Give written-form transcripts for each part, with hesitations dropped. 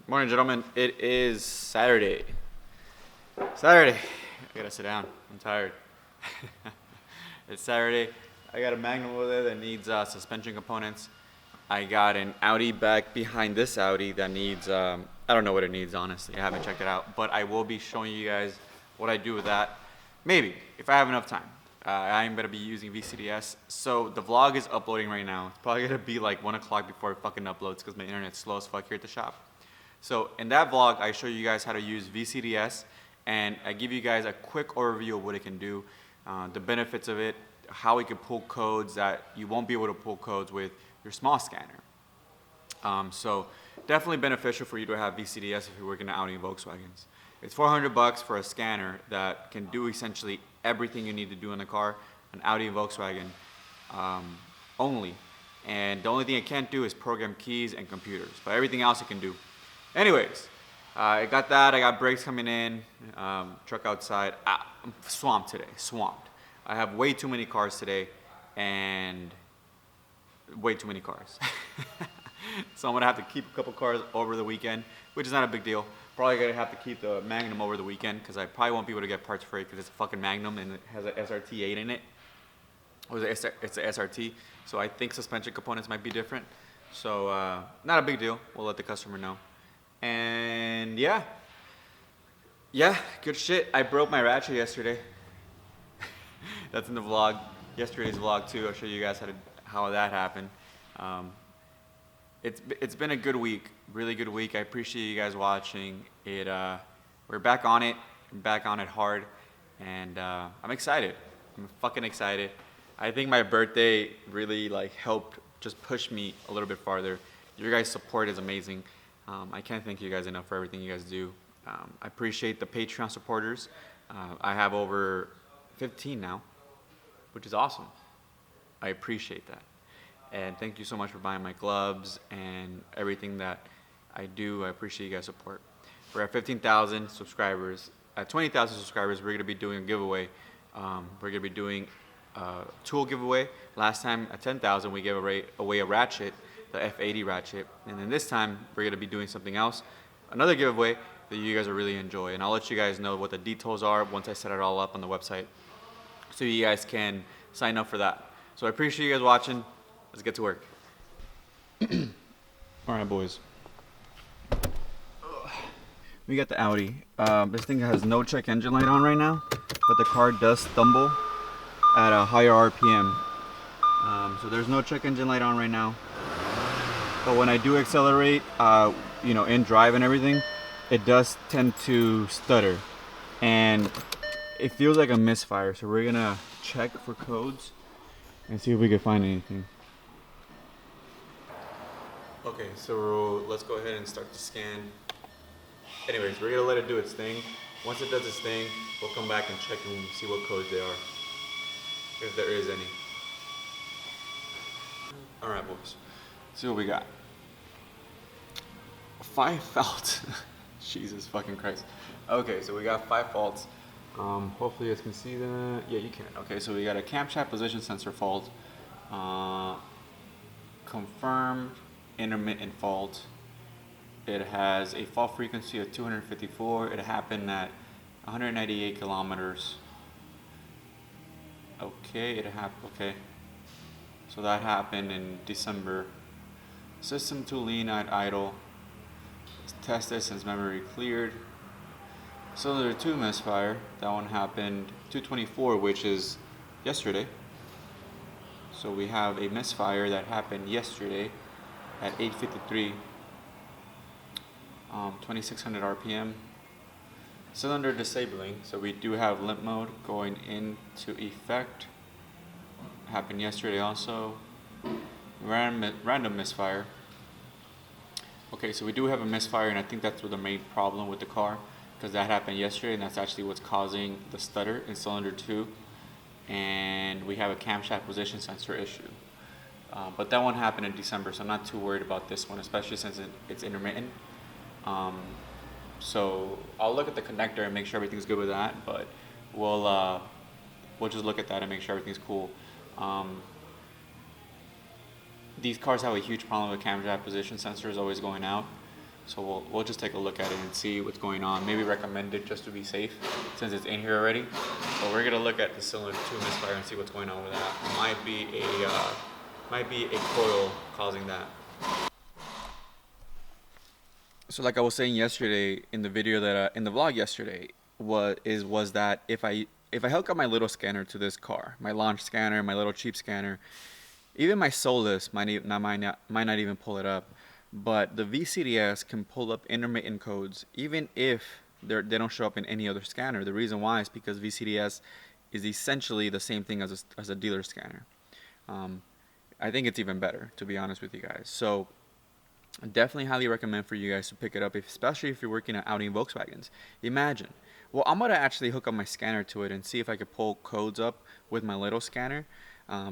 Morning, gentlemen. It is Saturday. Saturday. I gotta sit down. I'm tired. It's Saturday. I got a Magnum over there that needs suspension components. I got an Audi back behind this Audi that needs, I don't know what it needs, honestly. I haven't checked it out. But I will be showing you guys what I do with that. Maybe, if I have enough time. I'm gonna be using VCDS. So the vlog is uploading right now. It's probably gonna be like 1 o'clock before it fucking uploads because my internet's slow as fuck here at the shop. So in that vlog, I show you guys how to use VCDS, and I give you guys a quick overview of what it can do, the benefits of it, how it can pull codes that you won't be able to pull codes with your small scanner. So definitely beneficial for you to have VCDS if you're working at Audi and Volkswagens. It's $400 for a scanner that can do essentially everything you need to do in the car, an Audi and Volkswagen only. And the only thing it can't do is program keys and computers, but everything else it can do. Anyways, I got that. I got brakes coming in, truck outside. I'm swamped today, swamped. I have way too many cars today, and way too many cars. So I'm gonna have to keep a couple cars over the weekend, which is not a big deal. Probably gonna have to keep the Magnum over the weekend because I probably won't be able to get parts for it because it's a fucking Magnum and it has an SRT 8 in it. Or it's a SRT, so I think suspension components might be different. So not a big deal. We'll let the customer know. And yeah, good shit. I broke my ratchet yesterday. That's in the vlog, yesterday's vlog too. I'll show you guys how that happened. It's been a good week, really good week. I appreciate you guys watching it. We're back on it, hard, and I'm excited. I'm fucking excited. I think my birthday really helped just push me a little bit farther. Your guys' support is amazing. I can't thank you guys enough for everything you guys do. I appreciate the Patreon supporters. I have over 15 now, which is awesome. I appreciate that. And thank you so much for buying my gloves and everything that I do. I appreciate you guys' support. We're at 15,000 subscribers. At 20,000 subscribers, we're going to be doing a giveaway. We're going to be doing a tool giveaway. Last time at 10,000, we gave away a ratchet, the F80 ratchet. And then this time, we're going to be doing something else, another giveaway that you guys will really enjoy. And I'll let you guys know what the details are once I set it all up on the website so you guys can sign up for that. So I appreciate you guys watching. Let's get to work. All right, boys. We got the Audi. This thing has no check engine light on right now, but the car does stumble at a higher RPM. So there's no check engine light on right now. But when I do accelerate, in drive and everything, it does tend to stutter. And it feels like a misfire. So we're gonna check for codes and see if we can find anything. Okay, so let's go ahead and start the scan. Anyways, we're gonna let it do its thing. Once it does its thing, we'll come back and check and see what codes they are, if there is any. All right, boys. See what we got. 5 faults. Jesus fucking Christ. Okay, so we got 5 faults. Hopefully you guys can see that. Yeah, you can. Okay, so we got a camshaft position sensor fault. Confirmed intermittent fault. It has a fault frequency of 254. It happened at 198 kilometers. Okay, okay. So that happened in December. System to lean at idle. Tested since memory cleared. Cylinder 2 misfire. That one happened 224, which is yesterday. So we have a misfire that happened yesterday at 8:53, 2600 RPM. Cylinder disabling, so we do have limp mode going into effect. Happened yesterday also. Random misfire. Okay, so we do have a misfire, and I think that's the main problem with the car, because that happened yesterday, and that's actually what's causing the stutter in cylinder 2. And we have a camshaft position sensor issue. But that one happened in December, so I'm not too worried about this one, especially since it's intermittent. So I'll look at the connector and make sure everything's good with that, but we'll just look at that and make sure everything's cool. These cars have a huge problem with camshaft position sensors always going out. So we'll just take a look at it and see what's going on. Maybe recommend it just to be safe since it's in here already. But we're gonna look at the cylinder 2 misfire and see what's going on with that. Might be a coil causing that. So like I was saying yesterday in the video that in the vlog yesterday was that if I hook up my little scanner to this car, my launch scanner, my little cheap scanner, even my Solus might not even pull it up, but the VCDS can pull up intermittent codes even if they don't show up in any other scanner. The reason why is because VCDS is essentially the same thing as a dealer scanner. I think it's even better, to be honest with you guys. So I definitely highly recommend for you guys to pick it up, especially if you're working at Audi and Volkswagens. Imagine. Well, I'm going to actually hook up my scanner to it and see if I could pull codes up with my little scanner.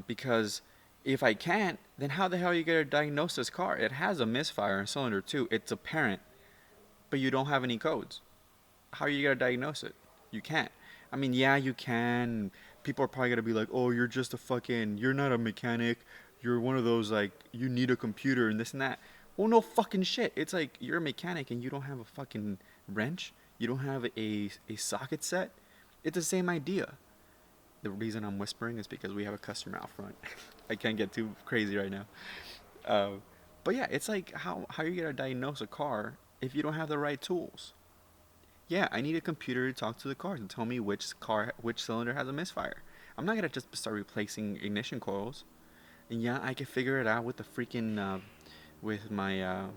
Because if I can't, then how the hell are you going to diagnose this car? It has a misfire in cylinder 2. It's apparent, but you don't have any codes. How are you going to diagnose it? You can't. I mean, yeah, you can. People are probably going to be like, oh, you're just you're not a mechanic. You're one of those, like, you need a computer and this and that. Well, no fucking shit. It's like you're a mechanic and you don't have a fucking wrench. You don't have a socket set. It's the same idea. The reason I'm whispering is because we have a customer out front. I can't get too crazy right now. But yeah, it's like how you gonna diagnose a car if you don't have the right tools? Yeah, I need a computer to talk to the car to tell me which cylinder has a misfire. I'm not gonna just start replacing ignition coils. And yeah, I can figure it out with the freaking with my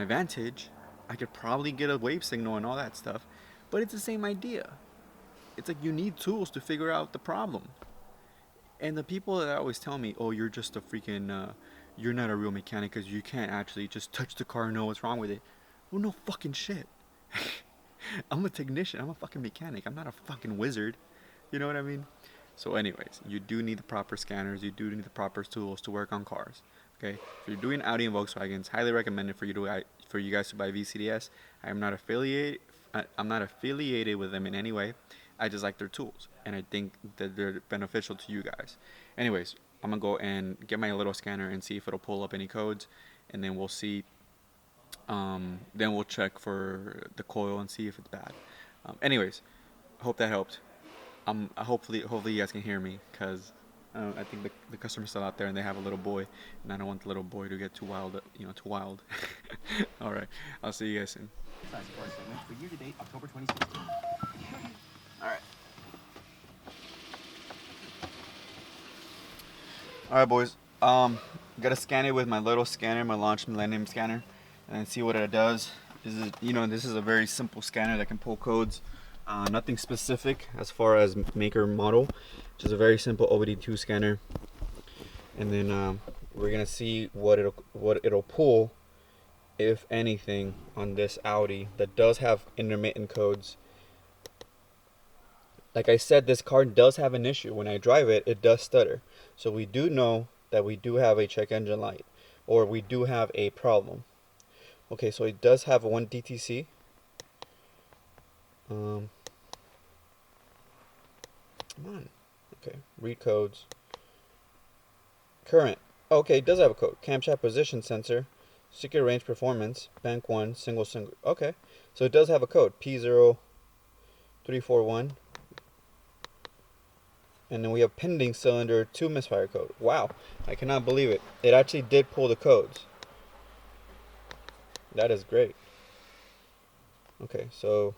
Vantage. I could probably get a wave signal and all that stuff, but it's the same idea. It's like you need tools to figure out the problem. And the people that always tell me, "Oh, you're just a freaking, you're not a real mechanic because you can't actually just touch the car and know what's wrong with it." Well, no fucking shit. I'm a technician. I'm a fucking mechanic. I'm not a fucking wizard. You know what I mean? So anyways, you do need the proper scanners. You do need the proper tools to work on cars. Okay, if you're doing Audi and Volkswagens, highly recommended for you guys to buy VCDS. I'm not affiliated with them in any way. I just like their tools, and I think that they're beneficial to you guys. Anyways, I'm gonna go and get my little scanner and see if it'll pull up any codes, and then we'll see. Then we'll check for the coil and see if it's bad. Anyways, hope that helped. Hopefully you guys can hear me, because I think the customer's still out there and they have a little boy, and I don't want the little boy to get too wild, too wild. All right, I'll see you guys soon. For year to date, October 2016. All right, boys. Gotta scan it with my little scanner, my Launch Millennium scanner, and see what it does. This is a very simple scanner that can pull codes. Nothing specific as far as maker model, just a very simple OBD2 scanner. And then we're gonna see what it'll pull, if anything, on this Audi that does have intermittent codes. Like I said, this car does have an issue. When I drive it, it does stutter. So we do know that we do have a check engine light, or we do have a problem. Okay, so it does have one DTC. Come on. Okay, read codes. Current. Okay, it does have a code. Camshaft position sensor. Secure range performance. Bank 1. Single. Okay, so it does have a code. P0341. And then we have pending cylinder 2 misfire code. Wow, I cannot believe it. It actually did pull the codes. That is great. Okay, so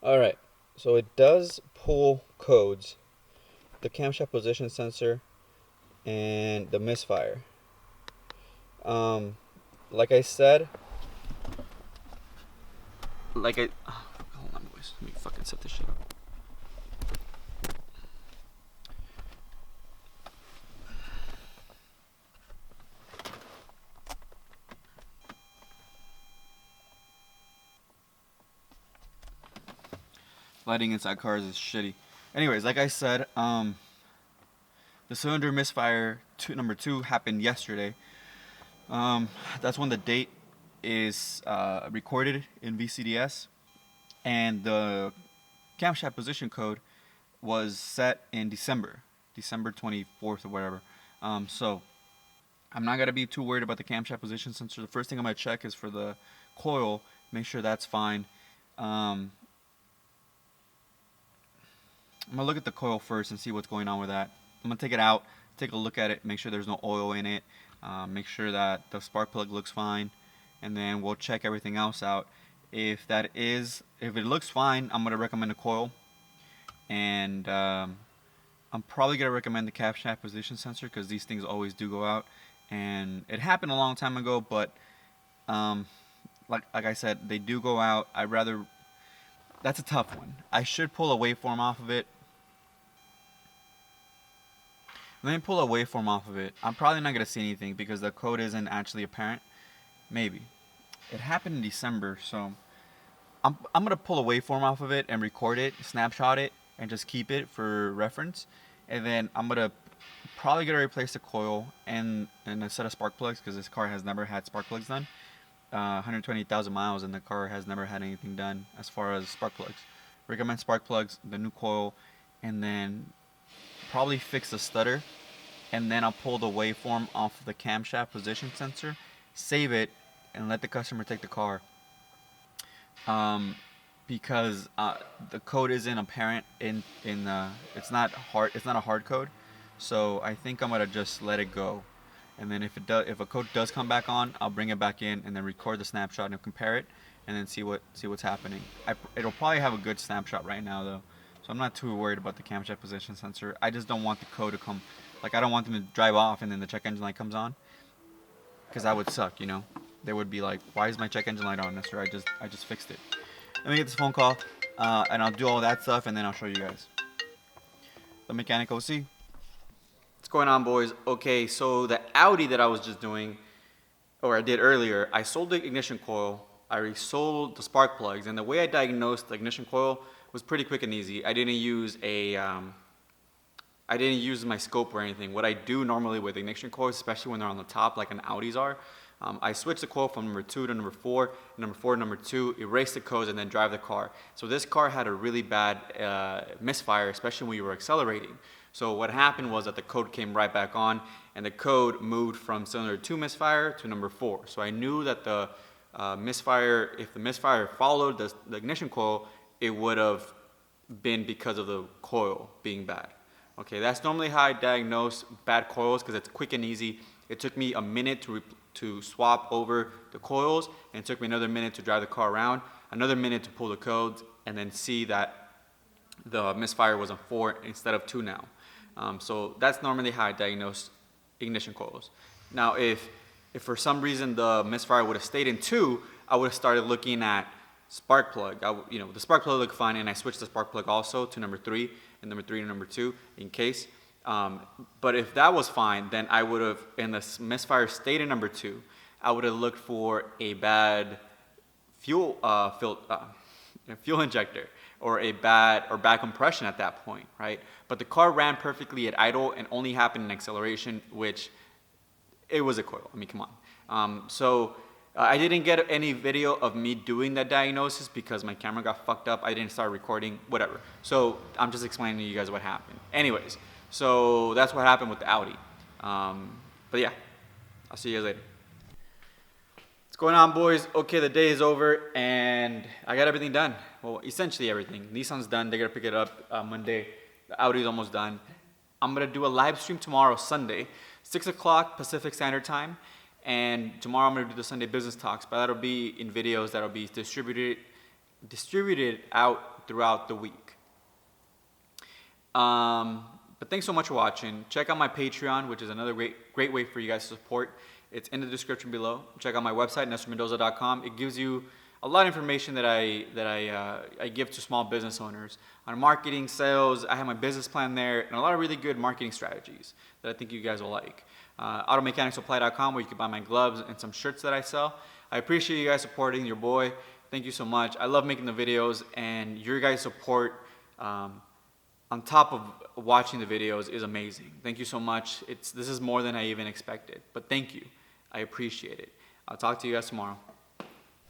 alright, so it does pull codes, the camshaft position sensor and the misfire. Like I said, hold on, boys, let me fucking set this shit up. Lighting inside cars is shitty. Anyways, like I said, the cylinder misfire number 2 happened yesterday. That's when the date is recorded in VCDS, and the camshaft position code was set in December 24th or whatever. So I'm not going to be too worried about the camshaft position sensor. The first thing I'm going to check is for the coil, make sure that's fine. I'm going to look at the coil first and see what's going on with that. I'm going to take it out, take a look at it, make sure there's no oil in it, make sure that the spark plug looks fine, and then we'll check everything else out. If it looks fine, I'm going to recommend a coil, and I'm probably going to recommend the camshaft position sensor because these things always do go out, and it happened a long time ago, but like I said, they do go out. That's a tough one. I should pull a waveform off of it. Let me pull a waveform off of it. I'm probably not going to see anything because the code isn't actually apparent. Maybe. It happened in December, so I'm going to pull a waveform off of it and record it, snapshot it, and just keep it for reference. And then I'm going to probably going to replace the coil and a set of spark plugs because this car has never had spark plugs done. 120,000 miles and the car has never had anything done as far as spark plugs. Recommend spark plugs, the new coil, and then probably fix the stutter, and then I'll pull the waveform off of the camshaft position sensor, save it, and let the customer take the car. Because the code isn't apparent it's not a hard code, so I think I'm gonna just let it go. And then if a code does come back on, I'll bring it back in and then record the snapshot and compare it, and then see what's happening. It'll probably have a good snapshot right now though, so I'm not too worried about the camshaft position sensor. I just don't want the code to come, like I don't want them to drive off and then the check engine light comes on, because that would suck, you know. They would be like, why is my check engine light on, mister? I just fixed it. Let me get this phone call, and I'll do all that stuff, and then I'll show you guys. The mechanic OC. What's going on, boys? Okay, so the Audi that I was just doing, or I did earlier, I sold the ignition coil, I resold the spark plugs, and the way I diagnosed the ignition coil was pretty quick and easy. I didn't use my scope or anything. What I do normally with ignition coils, especially when they're on the top like an Audis are, I switch the coil from number 2 to number 4, number 4 to number 2, erase the codes, and then drive the car. So this car had a really bad misfire, especially when you were accelerating. So what happened was that the code came right back on, and the code moved from cylinder 2 misfire to number 4. So I knew that the misfire, if the misfire followed the ignition coil, it would have been because of the coil being bad. Okay, that's normally how I diagnose bad coils because it's quick and easy. It took me a minute to swap over the coils, and it took me another minute to drive the car around, another minute to pull the codes, and then see that the misfire was on 4 instead of 2 now. So that's normally how I diagnose ignition coils. Now, if for some reason the misfire would have stayed in 2, I would have started looking at spark plug. The spark plug looked fine, and I switched the spark plug also to number 3, and number 3 to number 2 in case. But if that was fine, then I would have, and the misfire stayed in number 2, I would have looked for a bad fuel injector, or bad compression at that point, right? But the car ran perfectly at idle and only happened in acceleration, which it was a coil. I mean, come on. I didn't get any video of me doing that diagnosis because my camera got fucked up. I didn't start recording, whatever. So I'm just explaining to you guys what happened. Anyways, so that's what happened with the Audi. But yeah, I'll see you guys later. What's going on, boys? Okay, the day is over and I got everything done. Well, essentially everything. Nissan's done. They're gonna pick it up Monday. The Audi's almost done. I'm gonna do a live stream tomorrow, Sunday, 6 o'clock Pacific Standard Time. And tomorrow I'm gonna do the Sunday business talks, but that'll be in videos that'll be distributed out throughout the week. But thanks so much for watching. Check out my Patreon, which is another great way for you guys to support. It's in the description below. Check out my website, NestorMendoza.com. It gives you a lot of information that I give to small business owners on marketing, sales. I have my business plan there, and a lot of really good marketing strategies that I think you guys will like. AutoMechanicSupply.com, where you can buy my gloves and some shirts that I sell. I appreciate you guys supporting your boy. Thank you so much. I love making the videos, and your guys' support on top of watching the videos is amazing. Thank you so much. This is more than I even expected, but thank you. I appreciate it. I'll talk to you guys tomorrow.